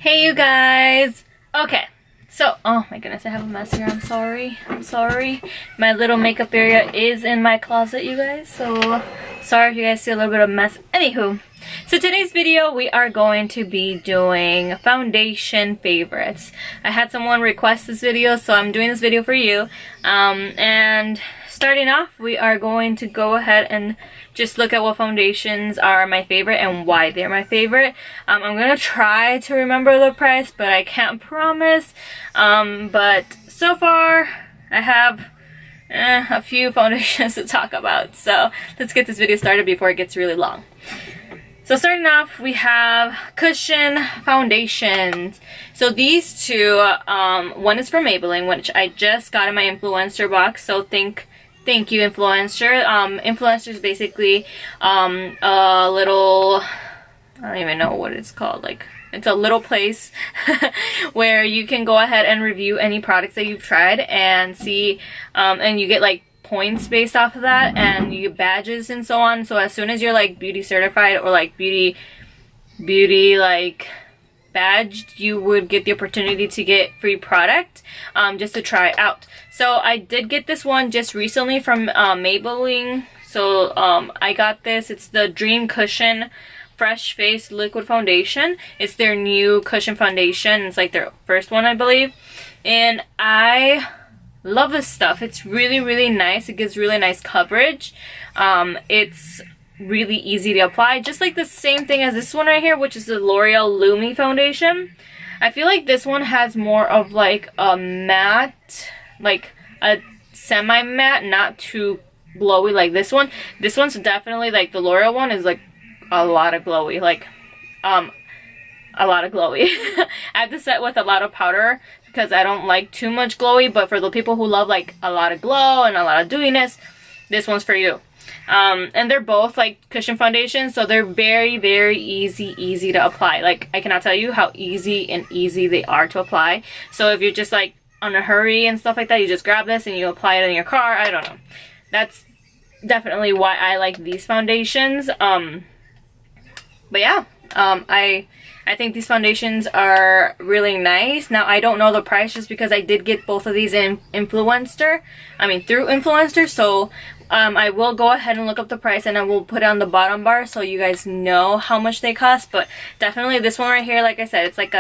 Hey you guys! Okay, so, oh my goodness, I have a mess here. I'm sorry. My little makeup area is in my closet, you guys, so sorry if you guys see a little bit of mess. Anywho, so today's video we are going to be doing foundation favorites. I had someone request this video, so I'm doing this video for you. And starting off, we are going to go ahead and just look at what foundations are my favorite and why they're my favorite. I'm gonna try to remember the price, but I can't promise. But so far, I have a few foundations to talk about. So let's get this video started before it gets really long. So starting off, we have cushion foundations. So these two, one is from Maybelline, which I just got in my influencer box. So thank you, influencer. Influencer is basically a little, I don't even know what it's called. Like, it's a little place where you can go ahead and review any products that you've tried and see, and you get like points based off of that, and you get badges and so on. So as soon as you're like beauty certified or like beauty like badged, you would get the opportunity to get free product just to try out. So I did get this one just recently from Maybelline. So I got this. It's the Dream Cushion Fresh Face Liquid Foundation. It's their new cushion foundation. It's like their first one, I believe, and I love this stuff. It's really nice. It gives really nice coverage. It's really easy to apply, just like the same thing as this one right here, which is the L'Oreal Lumi foundation. I feel like this one has more of like a matte, like a semi-matte, not too glowy like this one. This one's definitely, like the L'Oreal one is like a lot of glowy, like a lot of glowy. I have to set with a lot of powder because I don't like too much glowy, but for the people who love like a lot of glow and a lot of dewiness, this one's for you. And they're both like cushion foundations, so they're very easy to apply. Like, I cannot tell you how easy they are to apply. So if you're just like on a hurry and stuff like that, you just grab this and you apply it in your car. I don't know. That's definitely why I like these foundations. But yeah, I think these foundations are really nice. Now, I don't know the price just because I did get both of these in through Influencer. So I will go ahead and look up the price, and I will put it on the bottom bar so you guys know how much they cost. But definitely this one right here, like I said, it's like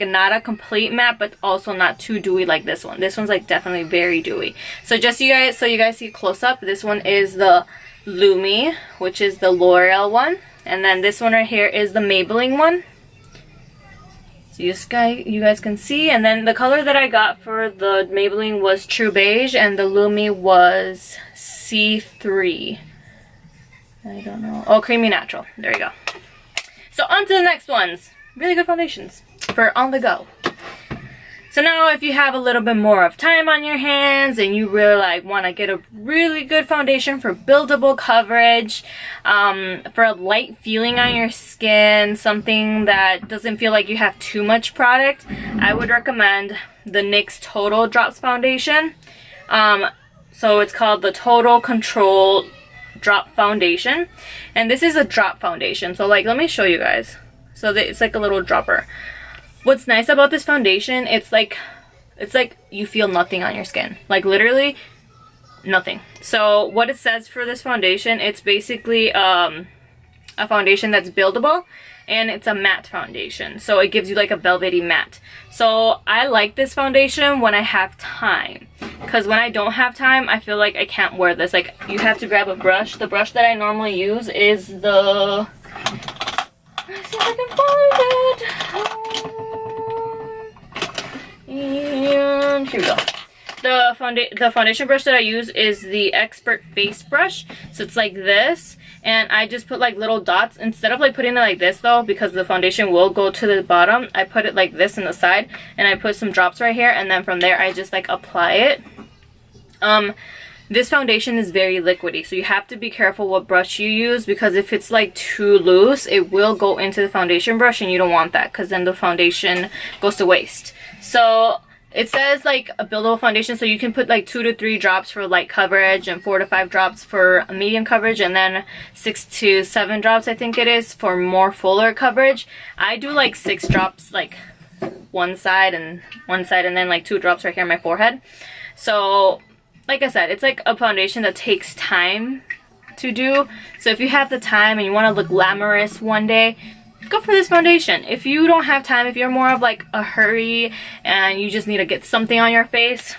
not a complete matte, but also not too dewy like this one. This one's like definitely very dewy. So just so you guys see close up, this one is the Lumi, which is the L'Oreal one. And then this one right here is the Maybelline one. So you guys can see. And then the color that I got for the Maybelline was True Beige, and the Lumi was C3. I don't know. Oh, Creamy Natural. There you go. So on to the next ones. Really good foundations for on the go. So now if you have a little bit more of time on your hands and you really like want to get a really good foundation for buildable coverage, for a light feeling on your skin, something that doesn't feel like you have too much product, I would recommend the NYX Total Drops Foundation. So it's called the Total Control Drop Foundation, and this is a drop foundation. So like, let me show you guys. So it's like a little dropper. What's nice about this foundation, it's like you feel nothing on your skin. Like literally nothing. So what it says for this foundation, it's basically a foundation that's buildable, and it's a matte foundation. So it gives you like a velvety matte. So I like this foundation when I have time, because when I don't have time, I feel like I can't wear this. Like, you have to grab a brush. The brush that I normally use is the, let's see if I can find it. And here we go. The foundation brush that I use is the Expert Face Brush. So it's like this, and I just put like little dots. Instead of like putting it like this though, because the foundation will go to the bottom, I put it like this in the side, and I put some drops right here, and then from there I just like apply it. This foundation is very liquidy, so you have to be careful what brush you use, because if it's like too loose, it will go into the foundation brush, and you don't want that, because then the foundation goes to waste. So it says like a buildable foundation, so you can put like 2 to 3 drops for light coverage and 4 to 5 drops for medium coverage, and then 6 to 7 drops I think it is for more fuller coverage. I do like 6 drops, like one side and then like 2 drops right here on my forehead. So like I said, it's like a foundation that takes time to do. So if you have the time and you want to look glamorous one day, go for this foundation. If you don't have time, if you're more of like a hurry and you just need to get something on your face,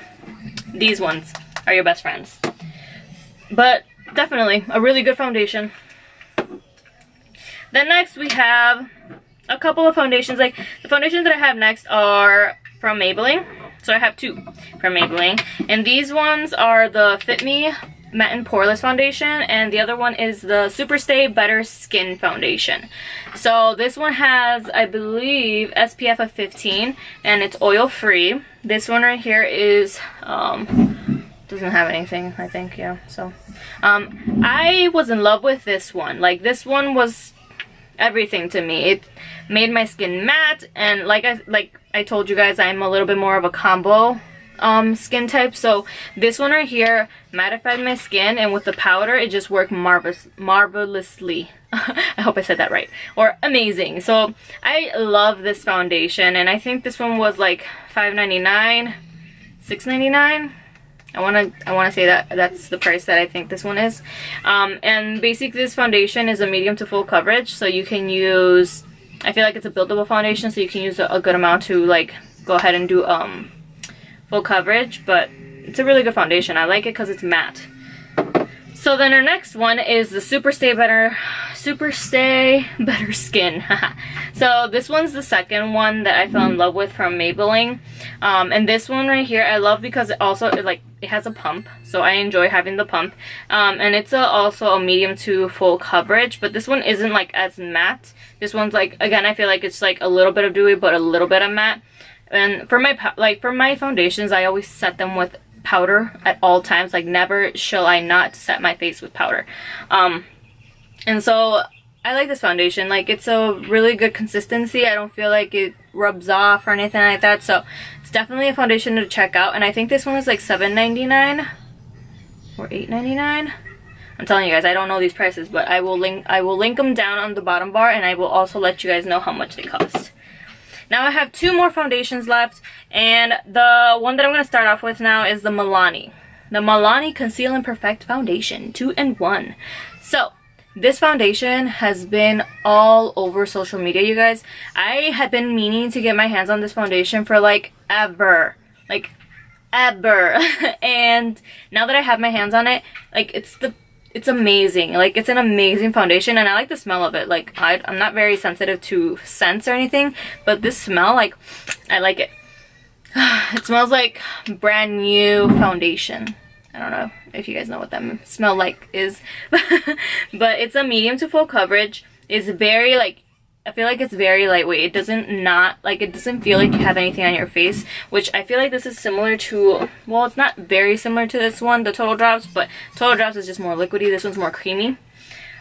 these ones are your best friends. But definitely a really good foundation. Then next we have a couple of foundations. Like the foundations that I have next are from Maybelline. So I have 2 from Maybelline, and these ones are the Fit Me Matte and Poreless Foundation, and the other one is the Superstay Better Skin Foundation. So this one has, I believe, SPF of 15, and it's oil free. This one right here is doesn't have anything, I think. Yeah, so I was in love with this one. Like, this one was everything to me. It made my skin matte, and like I told you guys, I'm a little bit more of a combo skin type, so this one right here mattified my skin, and with the powder it just worked marvelously. I hope I said that right, or amazing. So I love this foundation, and I think this one was like $5.99, $6.99. I wanna say that that's the price that I think this one is. And basically this foundation is a medium to full coverage, so you can use, I feel like it's a buildable foundation, so you can use a good amount to like go ahead and do full coverage, but it's a really good foundation. I like it because it's matte. So then our next one is the Superstay Better Skin. So this one's the second one that I fell in love with from Maybelline. And this one right here I love because it also it has a pump, so I enjoy having the pump. And it's also a medium to full coverage, but this one isn't like as matte. This one's like, again, I feel like it's like a little bit of dewy but a little bit of matte. And for my foundations, I always set them with powder at all times. Like, never shall I not set my face with powder. And so I like this foundation. Like, it's a really good consistency. I don't feel like it rubs off or anything like that. So it's definitely a foundation to check out. And I think this one is like $7.99 or $8.99. I'm telling you guys, I don't know these prices, but I will link them down on the bottom bar, and I will also let you guys know how much they cost. Now I have 2 more foundations left, and the one that I'm going to start off with now is the Milani. The Milani Conceal and Perfect Foundation 2-in-1. So this foundation has been all over social media, you guys. I had been meaning to get my hands on this foundation for like ever. And now that I have my hands on it, like, it's amazing. Like, it's an amazing foundation, and I like the smell of it. Like, I'm not very sensitive to scents or anything, but this smell, like, I like it. It smells like brand new foundation. I don't know if you guys know what that smell like is. But it's a medium to full coverage. It's very, like, I feel like it's very lightweight. It doesn't feel like you have anything on your face, which I feel like this is similar to, well, it's not very similar to this one, the Total Drops, but Total Drops is just more liquidy. This one's more creamy.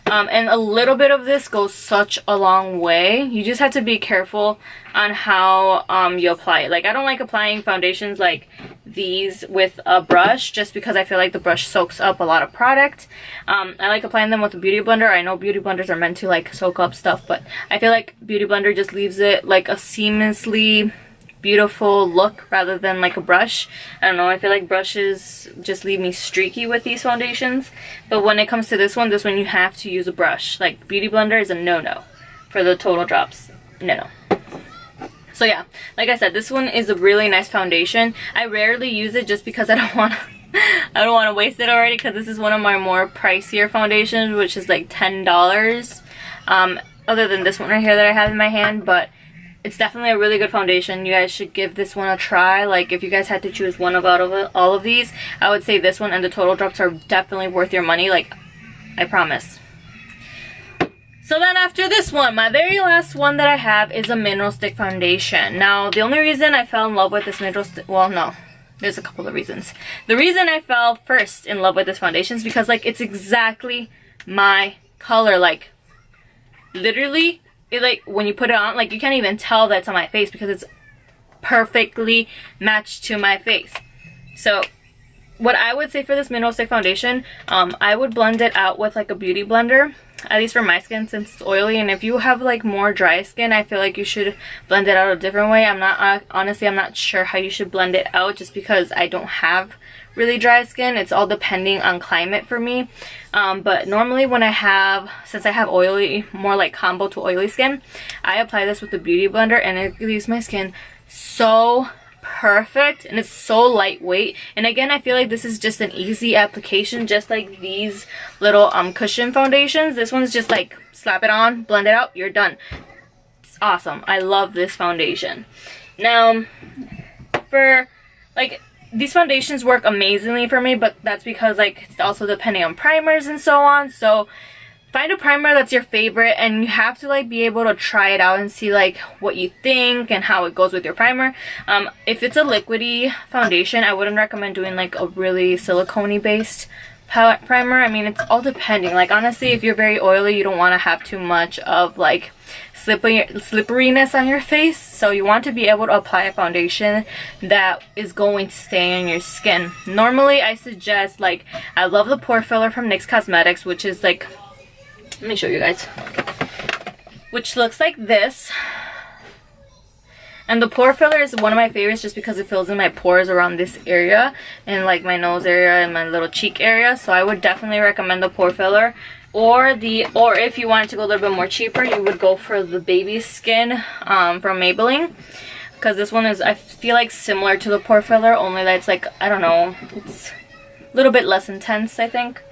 And a little bit of this goes such a long way. You just have to be careful on how you apply it. Like, I don't like applying foundations like these with a brush, just because I feel like the brush soaks up a lot of product. I like applying them with a beauty blender. I know beauty blenders are meant to like soak up stuff, but I feel like beauty blender just leaves it like a seamlessly beautiful look rather than like a brush. I don't know, I feel like brushes just leave me streaky with these foundations, but when it comes to this one you have to use a brush. Like, beauty blender is a no-no for the Total Drops. No. So yeah, like I said, this one is a really nice foundation. I rarely use it just because I don't want to waste it already, because this is one of my more pricier foundations, which is like $10 other than this one right here that I have in my hand. But it's definitely a really good foundation. You guys should give this one a try. Like, if you guys had to choose one out of all of these, I would say this one and the Total Drops are definitely worth your money. Like, I promise. So then after this one, my very last one that I have is a mineral stick foundation. Now, the only reason I fell in love with this mineral stick, well, no, there's a couple of reasons. The reason I fell first in love with this foundation is because, like, it's exactly my color. Like, literally, it, like, when you put it on, like, you can't even tell that's on my face because it's perfectly matched to my face. So what I would say for this mineral stick foundation, I would blend it out with like a beauty blender, at least for my skin since it's oily. And if you have like more dry skin, I feel like you should blend it out a different way. I'm not honestly, I'm not sure how you should blend it out, just because I don't have really dry skin. It's all depending on climate for me. But normally when since I have oily, more like combo to oily skin, I apply this with the beauty blender and it leaves my skin so perfect, and it's so lightweight. And again, I feel like this is just an easy application, just like these little cushion foundations. This one's just like slap it on, blend it out, you're done. It's awesome. I love this foundation. Now for like, these foundations work amazingly for me, but that's because like it's also depending on primers and so on. So find a primer that's your favorite, and you have to like be able to try it out and see like what you think and how it goes with your primer. If it's a liquidy foundation, I wouldn't recommend doing like a really silicone-y based primer. I mean, it's all depending. Like honestly, if you're very oily, you don't want to have too much of like slipperiness on your face, so you want to be able to apply a foundation that is going to stay on your skin. Normally I suggest, like, I love the pore filler from NYX Cosmetics, which is like, let me show you guys, which looks like this. And the pore filler is one of my favorites just because it fills in my pores around this area and like my nose area and my little cheek area. So I would definitely recommend the pore filler. Or if you wanted to go a little bit more cheaper, you would go for the baby skin from Maybelline, because this one is, I feel like, similar to the pore filler, only that it's like, I don't know, it's a little bit less intense, I think.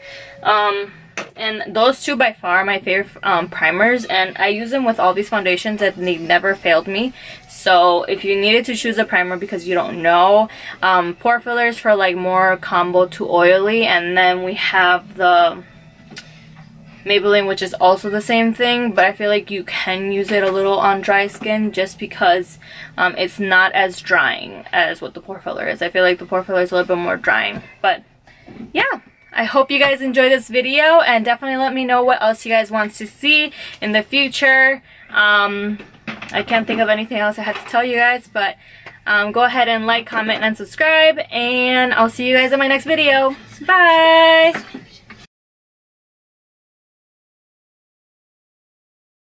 And those two by far are my favorite primers, and I use them with all these foundations and they never failed me. So if you needed to choose a primer because you don't know, pore fillers for like more combo to oily, and then we have the Maybelline, which is also the same thing, but I feel like you can use it a little on dry skin just because it's not as drying as what the pore filler is. I feel like the pore filler is a little bit more drying. But yeah, I hope you guys enjoyed this video, and definitely let me know what else you guys want to see in the future. I can't think of anything else I had to tell you guys, but go ahead and like, comment, and subscribe, and I'll see you guys in my next video. Bye!